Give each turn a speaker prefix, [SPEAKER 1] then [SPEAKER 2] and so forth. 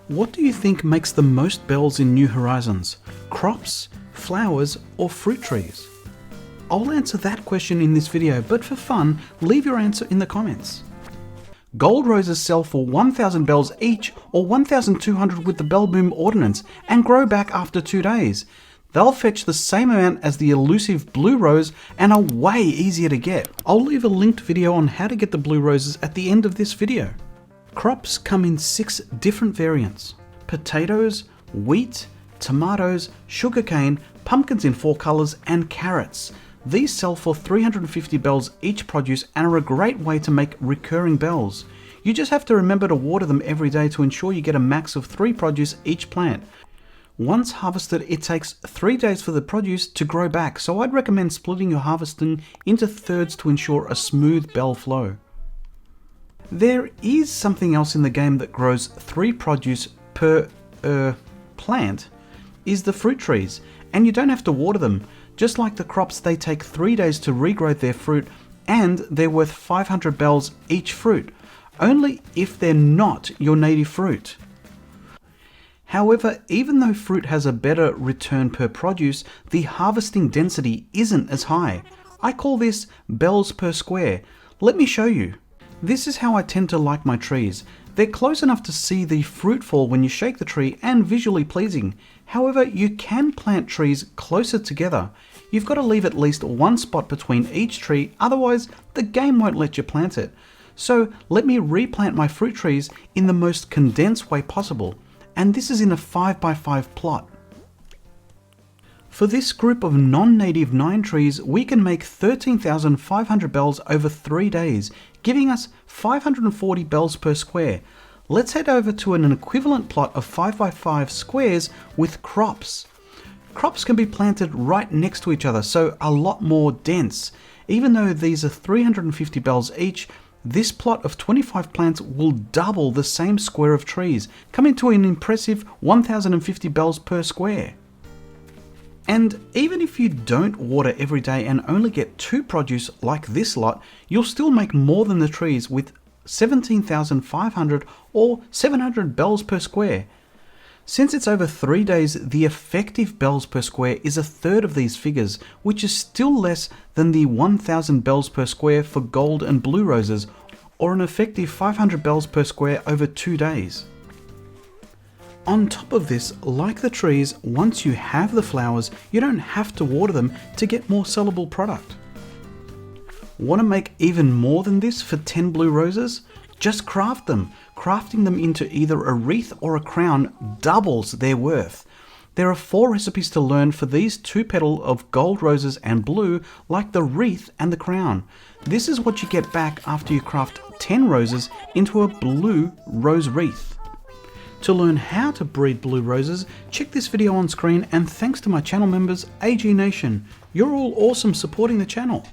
[SPEAKER 1] What do you think makes the most bells in New Horizons? Crops, flowers, or fruit trees? I'll answer that question in this video, but for fun, leave your answer in the comments. Gold roses sell for 1,000 bells each or 1,200 with the Bell Boom Ordinance and grow back after 2 days. They'll fetch the same amount as the elusive blue rose and are way easier to get. I'll leave a linked video on how to get the blue roses at the end of this video. Crops come in 6 different variants: potatoes, wheat, tomatoes, sugarcane, pumpkins in 4 colors, and carrots. These sell for 350 bells each produce and are a great way to make recurring bells. You just have to remember to water them every day to ensure you get a max of 3 produce each plant. Once harvested, it takes 3 days for the produce to grow back, so I'd recommend splitting your harvesting into thirds to ensure a smooth bell flow. There is something else in the game that grows 3 produce per plant, is the fruit trees, and you don't have to water them. Just like the crops, they take 3 days to regrow their fruit, and they're worth 500 bells each fruit, only if they're not your native fruit. However, even though fruit has a better return per produce, the harvesting density isn't as high. I call this bells per square. Let me show you. This is how I tend to like my trees. They're close enough to see the fruit fall when you shake the tree and visually pleasing. However, you can plant trees closer together. You've got to leave at least 1 spot between each tree, otherwise the game won't let you plant it. So let me replant my fruit trees in the most condensed way possible, and this is in a 5x5 plot. For this group of non-native 9 trees, we can make 13,500 bells over 3 days, giving us 540 bells per square. Let's head over to an equivalent plot of 5x5 squares with crops. Crops can be planted right next to each other, so a lot more dense. Even though these are 350 bells each, this plot of 25 plants will double the same square of trees, coming to an impressive 1,050 bells per square. And even if you don't water every day and only get 2 produce like this lot, you'll still make more than the trees with 17,500 or 700 bells per square. Since it's over 3 days, the effective bells per square is 1/3 of these figures, which is still less than the 1,000 bells per square for gold and blue roses, or an effective 500 bells per square over 2 days. On top of this, like the trees, once you have the flowers, you don't have to water them to get more sellable product. Want to make even more than this for 10 blue roses? Just craft them. Crafting them into either a wreath or a crown doubles their worth. There are 4 recipes to learn for these 2 petals of gold roses and blue, like the wreath and the crown. This is what you get back after you craft 10 roses into a blue rose wreath. To learn how to breed blue roses, check this video on screen, and thanks to my channel members, AG Nation. You're all awesome supporting the channel.